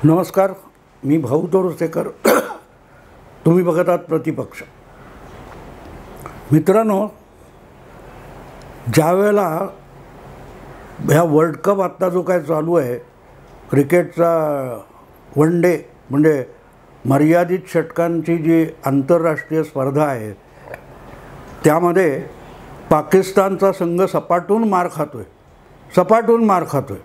नमस्कार, मी भाऊ तोरसेकर. तुम्ही बघत आहात प्रतिपक्ष. मित्रांनो, ज्या वेळेला ह्या वर्ल्ड कप आत्ता जो काय चालू आहे, क्रिकेटचा वन डे म्हणजे मर्यादित षटकांची जी आंतरराष्ट्रीय स्पर्धा आहे, त्यामध्ये पाकिस्तानचा संघ सपाटून मार खातोय.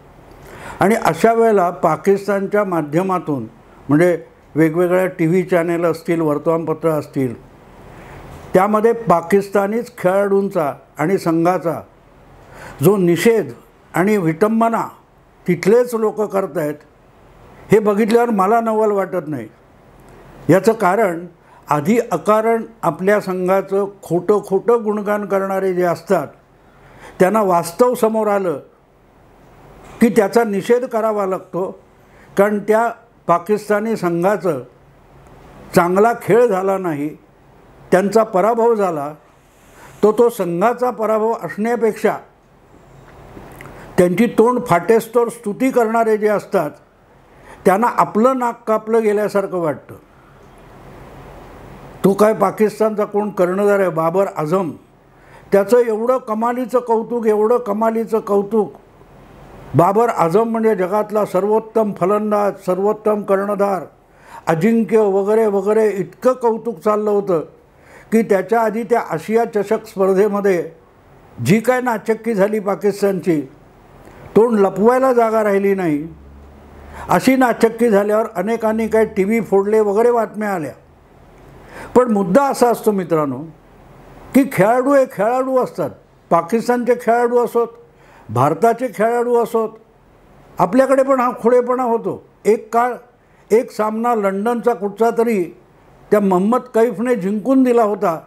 आणि अशा वेळेला पाकिस्तानच्या माध्यमातून म्हणजे वेगवेगळ्या TV चॅनेल असतील, वर्तमानपत्र असतील, त्यामध्ये पाकिस्तानीच खेळाडूंचा आणि संघाचा जो निषेध आणि विटंबना तिथलेच लोक करत आहेत, हे बघितल्यावर मला नवल वाटत नाही. याचं कारण आधी अकारण आपल्या संघाचं खोटं गुणगान करणारे जे असतात, त्यांना वास्तव समोर आलं की त्याचा निषेध करावा लागतो. कारण त्या पाकिस्तानी संघाचं चांगला खेळ झाला नाही, त्यांचा पराभव झाला. तो संघाचा पराभव असण्यापेक्षा त्यांची तोंड फाटेस्तोर स्तुती करणारे जे असतात, त्यांना आपलं नाक कापलं गेल्यासारखं वाटतं. तो काय पाकिस्तानचा कोण कर्णधार आहे, बाबर आझम, त्याचं एवढं कमालीचं कौतुक. बाबर आझम म्हणजे जगातला सर्वोत्तम फलंदाज, सर्वोत्तम कर्णधार, अजिंक्य वगैरे वगैरे, इतकं कौतुक चाललं होतं की त्याच्या आधी त्या आशिया चषक स्पर्धेमध्ये जी काय नाचक्की झाली पाकिस्तानची, तोंड लपवायला जागा राहिली नाही. अशी नाचक्की झाल्यावर अनेकांनी काही TV फोडले वगैरे बातम्या आल्या. पण मुद्दा असा असतो मित्रांनो की खेळाडू हे खेळाडू असतात. पाकिस्तानचे खेळाडू असोत, भारताचे खेळाडू असोत, आपल्याकडे पण हा खोडेपणा होतो. एक सामना लंडनचा कुठचा तरी त्या मोहम्मद कैफने जिंकून दिला होता,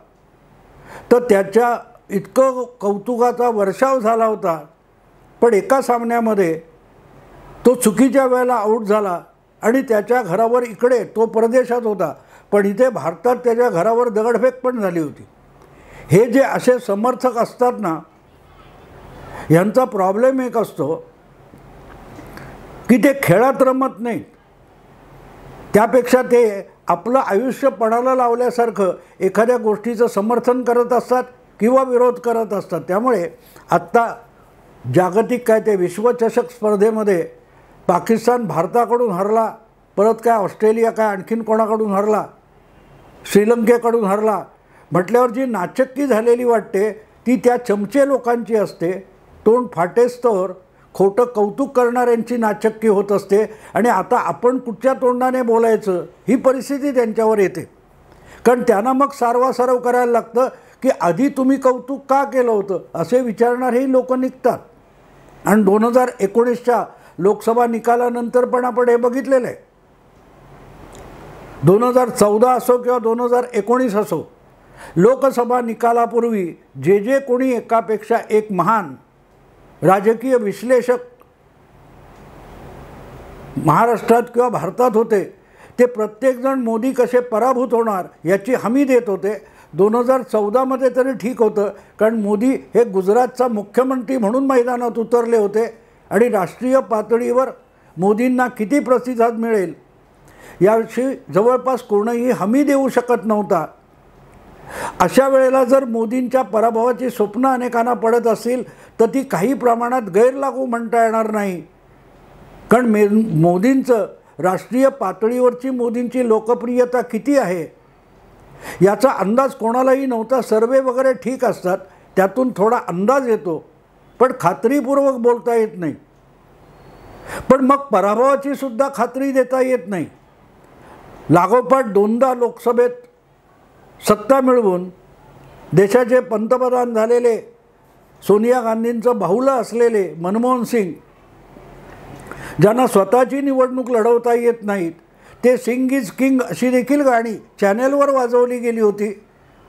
तर त्याच्या इतकं कौतुकाचा वर्षाव झाला होता. पण एका सामन्यामध्ये तो चुकीच्या वेळेला आऊट झाला आणि त्याच्या घरावर, इकडे तो परदेशात होता पण इथे भारतात त्याच्या घरावर दगडफेक पण झाली होती. हे जे असे समर्थक असतात ना, यांचा प्रॉब्लेम एक असतो की ते खेळात रमत नाहीत. त्यापेक्षा ते आपलं आयुष्य पणाला लावल्यासारखं एखाद्या गोष्टीचं समर्थन करत असतात किंवा विरोध करत असतात. त्यामुळे आत्ता जागतिक ते विश्वचषक स्पर्धेमध्ये पाकिस्तान भारताकडून हरला, परत ऑस्ट्रेलिया आणखीन कोणाकडून हरला, श्रीलंकेकडून हरला म्हटल्यावर जी नाचक्की झालेली वाटते ती त्या चमचे लोकांची असते. तोंड फाटेस्तोवर खोटं कौतुक करणाऱ्यांची नाचक्की होत असते. आणि आता आपण कुठच्या तोंडाने बोलायचं ही परिस्थिती त्यांच्यावर येते. कारण त्यांना मग सारवासारव करायला लागतं की आधी तुम्ही कौतुक का केलं होतं असे विचारणारेही लोक निघतात. आणि 2019च्या लोकसभा निकालानंतर पण आपण हे बघितलेलं आहे. 2014 असो किंवा 2019 असो, लोकसभा निकालापूर्वी जे कोणी एकापेक्षा एक महान राजकीय विश्लेषक महाराष्ट्रात किंवा भारतात होते, ते प्रत्येकजण मोदी कसे पराभूत होणार याची हमी देत होते. 2014मध्ये तरी ठीक होतं, कारण मोदी हे गुजरातचा मुख्यमंत्री म्हणून मैदानात उतरले होते आणि राष्ट्रीय पातळीवर मोदींना किती प्रतिसाद मिळेल याविषयी जवळपास कोणीही हमी देऊ शकत नव्हता. अशा वेळेला जर मोदींच्या पराभवाची स्वप्न अनेकांना पडत असतील तर ती काही प्रमाणात गैरलागू म्हणता येणार नाही. कारण मोदींचं राष्ट्रीय पातळीवरची मोदींची लोकप्रियता किती आहे याचा अंदाज कोणालाही नव्हता. सर्वे वगैरे ठीक असतात, त्यातून थोडा अंदाज येतो, पण खात्रीपूर्वक बोलता येत नाही. पण मग पराभवाची सुद्धा खात्री देता येत नाही. लागोपाठ 2दा लोकसभेत सत्ता मिळवून देशाचे पंतप्रधान झालेले, सोनिया गांधींचं बाहुलं असलेले मनमोहन सिंग, ज्यांना स्वतःची निवडणूक लढवता येत नाहीत, ते सिंग इज किंग अशी देखील गाणी चॅनेलवर वाजवली गेली होती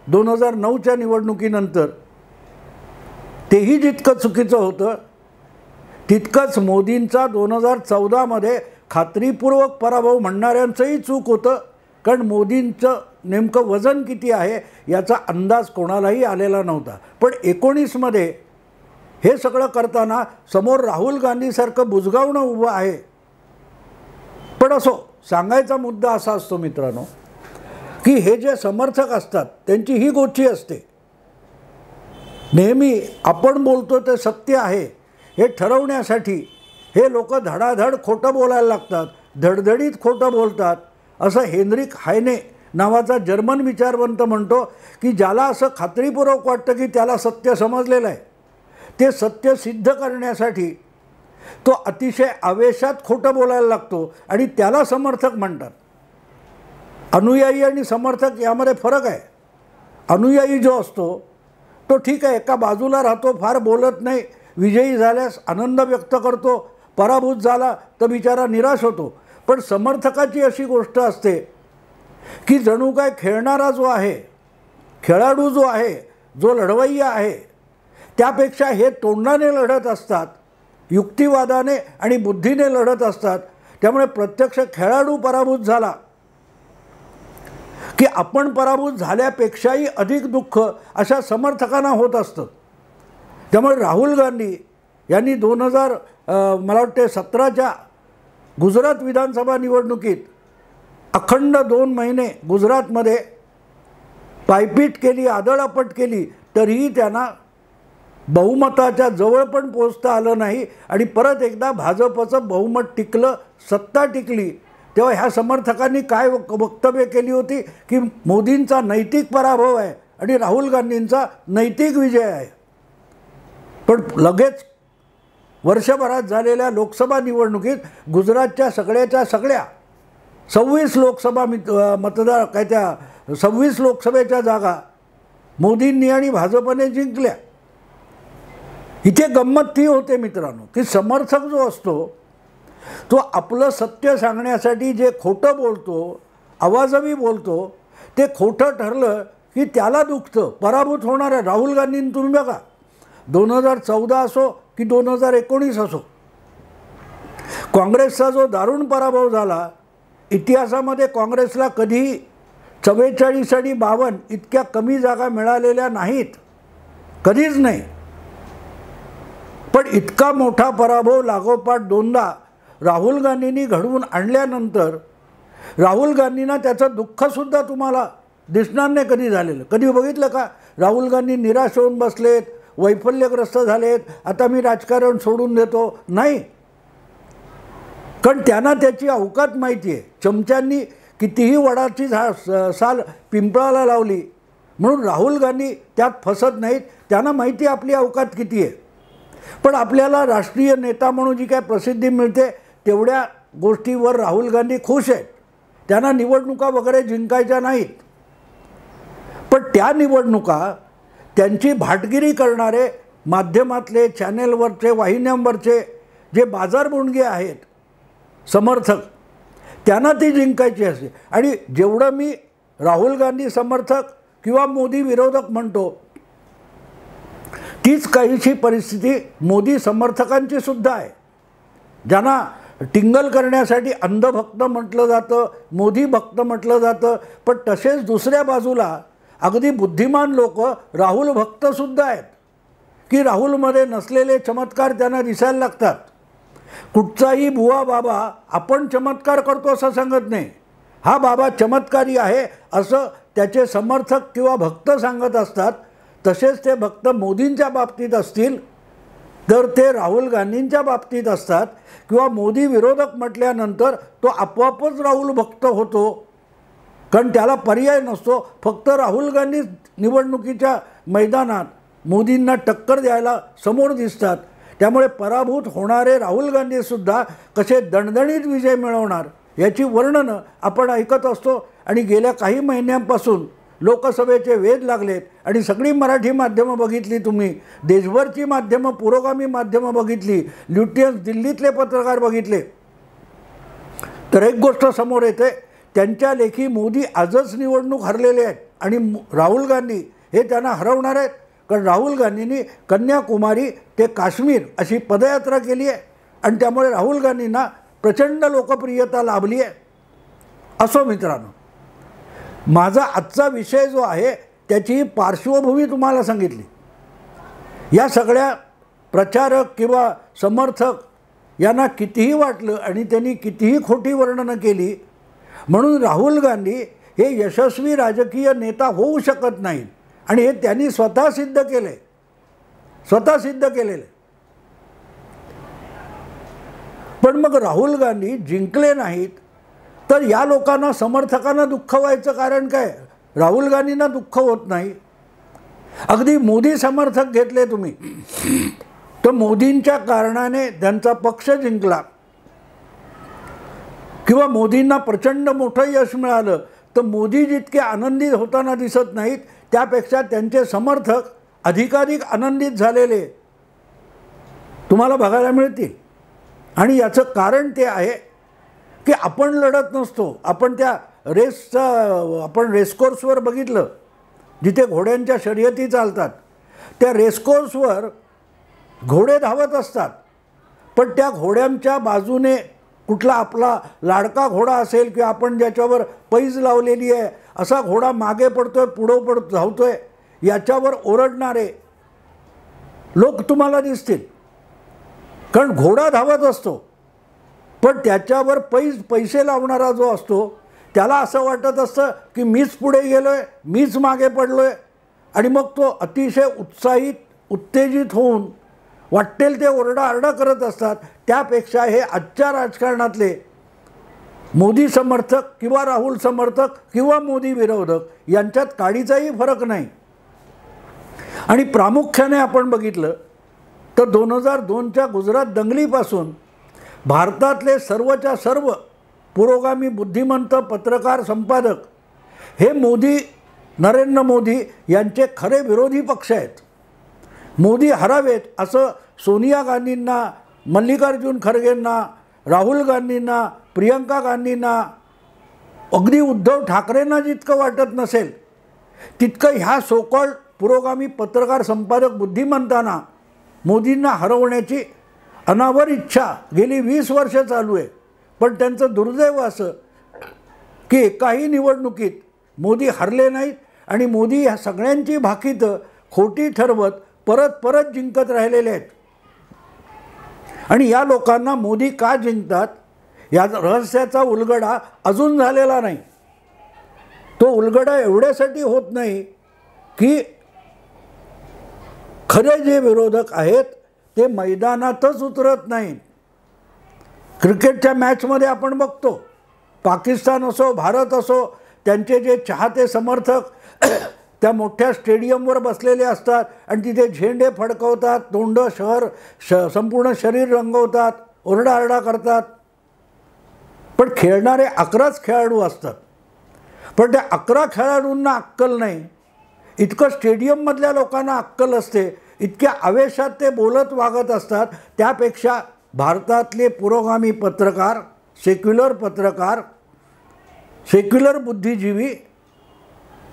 2009च्या निवडणुकीनंतर. तेही जितकं चुकीचं होतं तितकंच मोदींचा 2014मध्ये खात्रीपूर्वक पराभव म्हणणाऱ्यांचंही चूक होतं. कारण मोदींचं नेमकं वजन किती आहे याचा अंदाज कोणालाही आलेला नव्हता. पण 19मध्ये हे सगळं करताना समोर राहुल गांधीसारखं बुजगावणं उभं आहे. पण पण असो, सांगायचा मुद्दा असा असतो मित्रांनो की हे जे समर्थक असतात त्यांची ही गोष्टी असते, नेहमी आपण बोलतो ते सत्य आहे हे ठरवण्यासाठी हे लोक धडाधड खोटं बोलायला लागतात, धडधडीत खोटं बोलतात. असं हेनरिक हायने नावाचा जर्मन विचारवंत म्हणतो की ज्याला असं खात्रीपूर्वक वाटतं की त्याला सत्य समजलेलं आहे, ते सत्य सिद्ध करण्यासाठी तो अतिशय आवेशात खोटं बोलायला लागतो आणि त्याला समर्थक म्हणतात. अनुयायी आणि समर्थक यामध्ये फरक आहे. अनुयायी जो असतो तो ठीक आहे, एका बाजूला राहतो, फार बोलत नाही, विजयी झाल्यास आनंद व्यक्त करतो, पराभूत झाला तर बिचारा निराश होतो. पण समर्थकाची अशी गोष्ट असते की जणू काय खेळणारा जो आहे, खेळाडू जो आहे, जो लढवय्या आहे, त्यापेक्षा हे तोंडाने लढत असतात, युक्तिवादाने आणि बुद्धीने लढत असतात. त्यामुळे प्रत्यक्ष खेळाडू पराभूत झाला की आपण पराभूत झाल्यापेक्षाही अधिक दुःख अशा समर्थकांना होत असतं. त्यामुळे राहुल गांधी यांनी 2000 मला वाटते 17च्या गुजरात विधानसभा निवडणुकीत अखंड 2 महिने गुजरातमध्ये पायपीट केली, आदळआपट केली, तरीही त्यांना बहुमताच्या जवळ पण पोचता आलं नाही आणि परत एकदा भाजपचं बहुमत टिकलं, सत्ता टिकली. तेव्हा ह्या समर्थकांनी काय वक्तव्य केली होती की मोदींचा नैतिक पराभव आहे आणि राहुल गांधींचा नैतिक विजय आहे. पण लगेच वर्षभरात झालेल्या लोकसभा निवडणुकीत गुजरातच्या सगळ्याच्या सगळ्या 26 लोकसभा मतदार काय त्या 26 लोकसभेच्या जागा मोदींनी आणि भाजपने जिंकल्या. इथे गंमत ती होते मित्रांनो की समर्थक जो असतो तो आपलं सत्य सांगण्यासाठी जे खोटं बोलतो, आवाजवी बोलतो, ते खोटं ठरलं की त्याला दुखतं, पराभूत होणार आहे. राहुल गांधींनी तुम्ही बघा 2014 असो की 2019 असो, काँग्रेसचा जो दारुण पराभव झाला, इतिहासामध्ये काँग्रेसला कधीही 44 आणि 52 इतक्या कमी जागा मिळालेल्या नाहीत, कधीच नाही. पण इतका मोठा पराभव लागोपाठ 2दा राहुल गांधींनी घडवून आणल्यानंतर राहुल गांधींना त्याचं दुःखसुद्धा तुम्हाला दिसणार नाही कधी झालेलं. कधी बघितलं का राहुल गांधी निराश होऊन बसलेत, वैफल्यग्रस्त झालेत, आता मी राजकारण सोडून देतो? नाही, कारण त्यांना त्याची अवकात माहिती आहे. चमच्यांनी कितीही वडाची साल पिंपळाला लावली म्हणून राहुल गांधी त्यात फसत नाहीत. त्यांना माहिती आपली अवकात किती आहे. पण आपल्याला राष्ट्रीय नेता म्हणून जी काय प्रसिद्धी मिळते तेवढ्या गोष्टीवर राहुल गांधी खुश आहेत. त्यांना निवडणुका वगैरे जिंकायच्या नाहीत. पण त्या निवडणुका त्यांची भाटगिरी करणारे माध्यमातले, चॅनेलवरचे, वाहिन्यांवरचे जे बाजारबुणगे आहेत समर्थक, त्यांना ती जिंकायची असते. आणि जेवढं मी राहुल गांधी समर्थक किंवा मोदी विरोधक म्हणतो, तीच काहीशी परिस्थिती मोदी समर्थकांची सुद्धा आहे. ज्यांना टिंगल करण्यासाठी अंधभक्त म्हटलं जातं, मोदी भक्त म्हटलं जातं, पण तसेच दुसऱ्या बाजूला अगदी बुद्धिमान लोक राहुल भक्तसुद्धा आहेत की राहुलमध्ये नसलेले चमत्कार त्यांना दिसायला लागतात. कुठचाही बुवा बाबा आपण चमत्कार करतो असं सांगत नाही, हा बाबा चमत्कारी आहे असं त्याचे समर्थक किंवा भक्त सांगत असतात. तसेच ते भक्त मोदींच्या बाबतीत असतील तर ते राहुल गांधींच्या बाबतीत असतात, किंवा मोदी विरोधक म्हटल्यानंतर तो आपोआपच राहुल भक्त होतो, कारण त्याला पर्याय नसतो. फक्त राहुल गांधी निवडणुकीच्या मैदानात मोदींना टक्कर द्यायला समोर दिसतात. त्यामुळे पराभूत होणारे राहुल गांधीसुद्धा कसे दणदणीत विजय मिळवणार याची वर्णनं आपण ऐकत असतो. आणि गेल्या काही महिन्यांपासून लोकसभेचे वेध लागलेत आणि सगळी मराठी माध्यमं बघितली तुम्ही, देशभरची माध्यमं, पुरोगामी माध्यमं बघितली, ल्युटियन्स दिल्लीतले पत्रकार बघितले, तर एक गोष्ट समोर येते, त्यांच्या लेखी मोदी आजच निवडणूक हरलेले आहेत आणि राहुल गांधी हे त्यांना हरवणार आहेत. कारण राहुल गांधींनी कन्याकुमारी ते काश्मीर अशी पदयात्रा केली आहे आणि त्यामुळे राहुल गांधींना प्रचंड लोकप्रियता लाभली आहे. असो मित्रांनो, माझा आजचा विषय जो आहे त्याची पार्श्वभूमी तुम्हाला सांगितली. या सगळ्या प्रचारक किंवा समर्थक यांना कितीही वाटलं आणि त्यांनी कितीही खोटी वर्णनं केली म्हणून राहुल गांधी हे यशस्वी राजकीय नेता होऊ शकत नाहीत आणि हे त्यांनी स्वतः सिद्ध केले, स्वतः सिद्ध केलेले. पण मग राहुल गांधी जिंकले नाहीत तर या लोकांना, समर्थकांना दुःख व्हायचं कारण काय? राहुल गांधींना दुःख होत नाही. अगदी मोदी समर्थक घेतले तुम्ही तर मोदींच्या कारणाने त्यांचा पक्ष जिंकला किंवा मोदींना प्रचंड मोठं यश मिळालं तर मोदी जितके आनंदित होताना दिसत नाहीत त्यापेक्षा त्यांचे समर्थक अधिकाधिक आनंदित झालेले तुम्हाला बघायला मिळतील. आणि याचं कारण ते आहे की आपण लढत नसतो. आपण त्या आपण रेसकोर्सवर बघितलं जिथे घोड्यांच्या शर्यती चालतात, त्या रेसकोर्सवर घोडे धावत असतात पण त्या घोड्यांच्या बाजूने कुठला आपला लाडका घोडा असेल किंवा आपण ज्याच्यावर पैज लावलेली आहे असा घोडा मागे पडतोय, पुढं धावतोय, याच्यावर ओरडणारे लोक तुम्हाला दिसतील. कारण घोडा धावत असतो पण त्याच्यावर पैसे लावणारा जो असतो त्याला असं वाटत असतं की मीच पुढे गेलोय, मीच मागे पडलोय आणि मग तो अतिशय उत्साहित, उत्तेजित होऊन वाटेल ते ओरडाआरडा करत असतात. त्यापेक्षा हे आजच्या राजकारणातले मोदी समर्थक किंवा राहुल समर्थक किंवा मोदी विरोधक यांच्यात काडीचाही फरक नाही. आणि प्रामुख्याने आपण बघितलं तर 2002च्या गुजरात दंगलीपासून भारतातले सर्वच्या सर्व पुरोगामी बुद्धिमंत पत्रकार, संपादक हे नरेंद्र मोदी यांचे खरे विरोधी पक्ष आहेत. मोदी हरावेत असं सोनिया गांधींना, मल्लिकार्जुन खरगेंना, राहुल गांधींना, प्रियंका गांधींना, अगदी उद्धव ठाकरेंना जितकं वाटत नसेल तितकं ह्या सोकॉल्ड पुरोगामी पत्रकार, संपादक बुद्धिमंतांना मोदींना हरवण्याची अनावर इच्छा गेली 20 वर्ष चालू आहे. पण त्यांचं दुर्दैव असं की एकाही निवडणुकीत मोदी हरले नाहीत आणि मोदी ह्या सगळ्यांची भाकीतं खोटी ठरवत परत परत जिंकत राहिलेले आहेत. आणि या लोकांना मोदी का जिंकतात या रहस्याचा उलगडा अजून झालेला नाही. तो उलगडा एवढ्यासाठी होत नाही की खरे जे विरोधक आहेत ते मैदानातच उतरत नाहीत. क्रिकेटच्या मॅचमध्ये आपण बघतो, पाकिस्तान असो, भारत असो, त्यांचे जे चाहते समर्थक त्या मोठ्या स्टेडियमवर बसलेले असतात आणि तिथे झेंडे फडकवतात, तोंड संपूर्ण शरीर रंगवतात, ओरडाआरडा करतात. पण खेळणारे 11च खेळाडू असतात. पण त्या 11 खेळाडूंना अक्कल नाही इतकं स्टेडियममधल्या लोकांना अक्कल असते. इतक्या आवेशात ते बोलत वागत असतात. त्यापेक्षा भारतातले पुरोगामी पत्रकार, सेक्युलर पत्रकार, सेक्युलर बुद्धिजीवी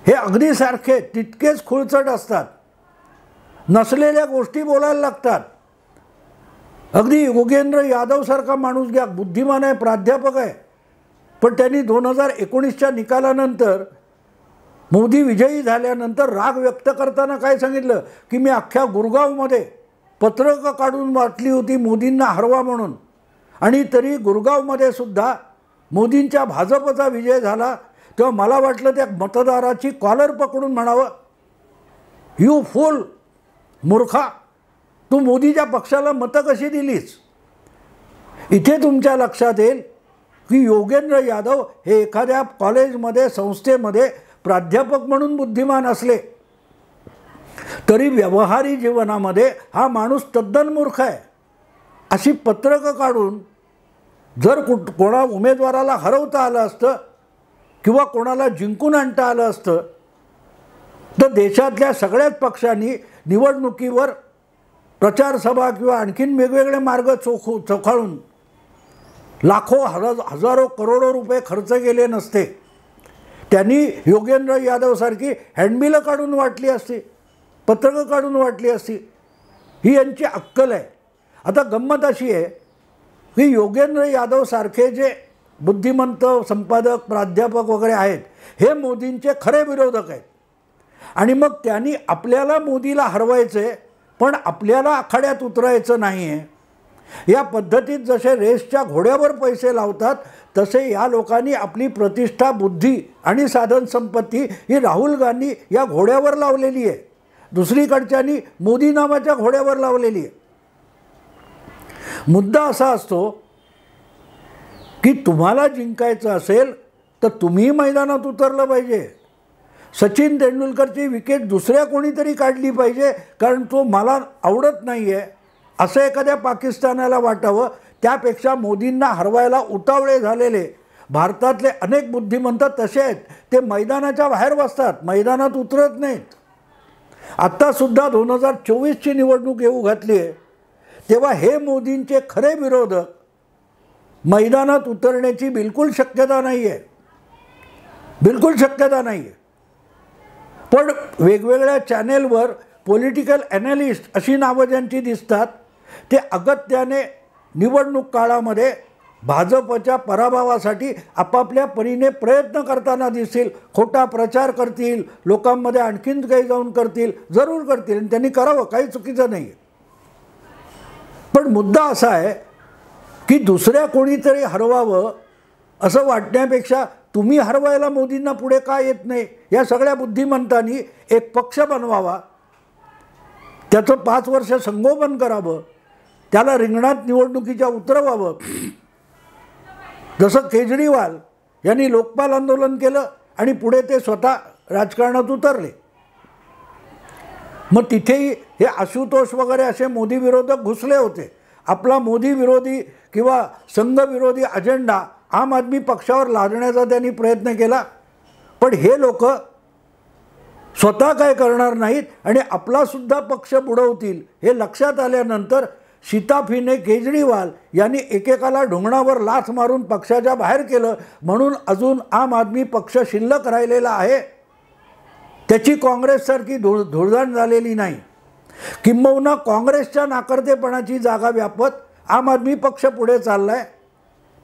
हे अगदी सारखे तितकेच खुळचट असतात. नसलेल्या गोष्टी बोलायला लागतात. अगदी योगेंद्र यादवसारखा माणूस घ्या, बुद्धिमान आहे, प्राध्यापक आहे, पण त्यांनी 2019च्या निकालानंतर मोदी विजयी झाल्यानंतर राग व्यक्त करताना काय सांगितलं की मी अख्ख्या गुरगावमध्ये पत्रकं काढून वाटली होती मोदींना हरवा म्हणून आणि तरी गुरगावमध्ये सुद्धा मोदींच्या भाजपचा विजय झाला तेव्हा मला वाटलं त्या मतदाराची कॉलर पकडून म्हणावं, यू फूल, मूर्खा, तू मोदीच्या पक्षाला मतं कशी दिलीस. इथे तुमच्या लक्षात येईल की योगेंद्र यादव हे एखाद्या कॉलेजमध्ये, संस्थेमध्ये प्राध्यापक म्हणून बुद्धिमान असले तरी व्यवहारी जीवनामध्ये हा माणूस तद्दन मूर्ख आहे. अशी पत्रकं काढून जर कोणा उमेदवाराला हरवता आलं असतं किंवा कोणाला जिंकून आणता आलं असतं तर देशातल्या सगळ्याच पक्षांनी निवडणुकीवर प्रचारसभा किंवा आणखीन वेगवेगळे मार्ग चोखाळून लाखो, हजारो, करोडो रुपये खर्च केले नसते. त्यांनी योगेंद्र यादवसारखी हँडबिलं काढून वाटली असती, पत्रकं काढून वाटली असती. ही यांची अक्कल आहे. आता गंमत अशी आहे की योगेंद्र यादवसारखे जे बुद्धिमंत संपादक, प्राध्यापक वगैरे आहेत हे मोदींचे खरे विरोधक आहेत. आणि मग त्यांनी आपल्याला मोदीला हरवायचं आहे पण आपल्याला आखाड्यात उतरायचं नाही आहे. या पद्धतीत जसे रेसच्या घोड्यावर पैसे लावतात तसे या लोकांनी आपली प्रतिष्ठा, बुद्धी आणि साधन संपत्ती ही राहुल गांधी या घोड्यावर लावलेली आहे, दुसरीकडच्यानी मोदी नावाच्या घोड्यावर लावलेली आहे. मुद्दा असा असतो की तुम्हाला जिंकायचं असेल तर तुम्ही मैदानात उतरलं पाहिजे. सचिन तेंडुलकरची विकेट दुसऱ्या कोणीतरी काढली पाहिजे, कारण तो मला आवडत नाही आहे असं एखाद्या पाकिस्तानाला वाटावं. त्यापेक्षा मोदींना हरवायला उतावळे झालेले भारतातले अनेक बुद्धिमंत तसे आहेत, ते मैदानाच्या बाहेर बसतात, मैदानात उतरत नाहीत. आत्तासुद्धा 2024ची निवडणूक येऊ घातली आहे, तेव्हा हे मोदींचे खरे विरोधक मैदानात उतरण्याची बिलकुल शक्यता नाही आहे, बिलकुल शक्यता नाही आहे. पण वेगवेगळ्या चॅनेलवर पॉलिटिकल ॲनालिस्ट अशी नावं ज्यांची दिसतात ते अगत्याने निवडणूक काळामध्ये भाजपच्या पराभवासाठी आपापल्या परीने प्रयत्न करताना दिसतील, खोटा प्रचार करतील, लोकांमध्ये आणखीन काही जाऊन करतील, जरूर करतील आणि त्यांनी करावं, काही चुकीचं नाही आहे. पण मुद्दा असा आहे की दुसऱ्या कोणीतरी हरवावं असं वाटण्यापेक्षा तुम्ही हरवायला मोदींना पुढे का येत नाही. या सगळ्या बुद्धिमंतांनी एक पक्ष बनवावा, त्याचं 5 वर्ष संगोपन करावं, त्याला रिंगणात निवडणुकीच्या उतरवावं. जसं केजरीवाल यांनी लोकपाल आंदोलन केलं आणि पुढे ते स्वतः राजकारणात उतरले. मग तिथेही हे आशुतोष वगैरे असे मोदी विरोधक घुसले होते. आपला मोदी विरोधी किंवा संघविरोधी अजेंडा आम आदमी पक्षावर लादण्याचा त्यांनी प्रयत्न केला. पण हे लोक स्वतः काय करणार नाहीत आणि आपलासुद्धा पक्ष बुडवतील हे लक्षात आल्यानंतर शिताफीने केजरीवाल यांनी एकेकाला ढोंगणावर लाथ मारून पक्षाच्या बाहेर केलं. म्हणून अजून आम आदमी पक्ष शिल्लक राहिलेला आहे, त्याची काँग्रेससारखी धुळधाण झालेली नाही. किंबहुना काँग्रेसच्या नाकर्तेपणाची जागा व्यापत आम आदमी पक्ष पुढे चालला आहे.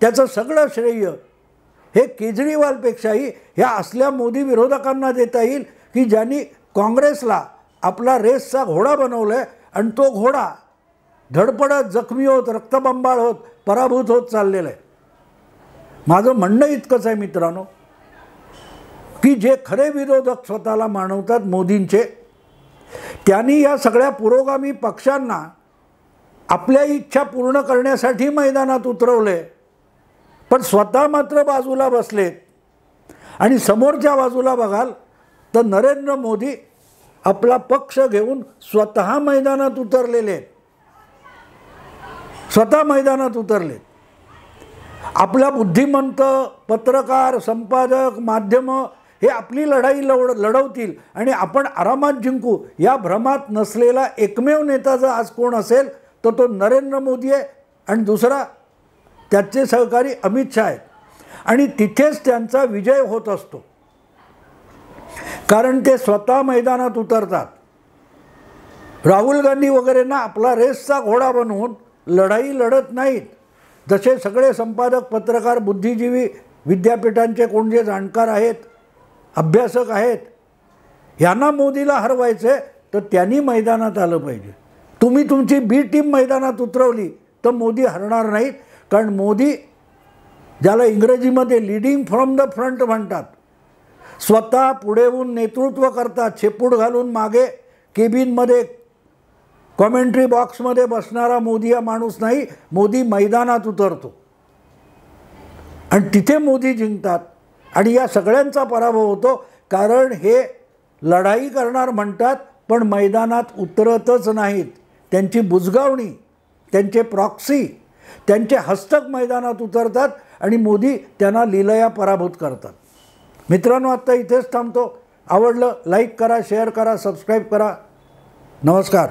त्याचं सगळं श्रेय हे केजरीवालपेक्षाही ह्या असल्या मोदी विरोधकांना देता येईल की ज्यांनी काँग्रेसला आपला रेसचा घोडा बनवलं आहे आणि तो घोडा धडपडत, जखमी होत, रक्तबंबाळ होत, पराभूत होत चाललेलं आहे. माझं म्हणणं इतकंच आहे मित्रांनो की जे खरे विरोधक स्वतःला मानवतात मोदींचे, त्यांनी या सगळ्या पुरोगामी पक्षांना आपल्या इच्छा पूर्ण करण्यासाठी मैदानात उतरवले, पण स्वतः मात्र बाजूला बसलेत. आणि समोरच्या बाजूला बघाल तर नरेंद्र मोदी आपला पक्ष घेऊन स्वतः मैदानात उतरलेले आहेत, स्वतः मैदानात उतरले. आपला बुद्धिमंत पत्रकार, संपादक, माध्यमं हे आपली लढाई लढवतील आणि आपण आरामात जिंकू या भ्रमात नसलेला एकमेव नेता जर आज कोण असेल तर तो नरेंद्र मोदी आहे आणि दुसरा त्याचे सहकारी अमित शहा आहेत. आणि तिथेच त्यांचा विजय होत असतो, कारण ते स्वतः मैदानात उतरतात. राहुल गांधी वगैरेंना आपला रेसचा घोडा बनवून लढाई लढत नाहीत. जसे सगळे संपादक, पत्रकार, बुद्धिजीवी, विद्यापीठांचे कोण जे जाणकार आहेत, अभ्यासक आहेत, यांना मोदीला हरवायचे तर त्यांनी मैदानात आलं पाहिजे. तुम्ही तुमची बी टीम मैदानात उतरवली तर मोदी हरणार नाहीत, कारण मोदी ज्याला इंग्रजीमध्ये लीडिंग फ्रॉम द फ्रंट म्हणतात, स्वतः पुढे येऊन नेतृत्व करतात. शेपूट घालून मागे केबिनमध्ये, कॉमेंट्री बॉक्समध्ये बसणारा मोदी हा माणूस नाही. मोदी मैदानात उतरतो आणि तिथे मोदी जिंकतात आणि या सगळ्यांचा पराभव होतो, कारण हे लढाई करणार म्हणतात पण मैदानात उतरतच नाहीत. त्यांची बुजगावणी, त्यांचे प्रॉक्सी, त्यांचे हस्तक मैदानात उतरतात आणि मोदी त्यांना लीलया पराभूत करतात. मित्रांनो, आत्ता इथेच थांबतो. आवडलं लाईक करा, शेअर करा, सबस्क्राईब करा. नमस्कार.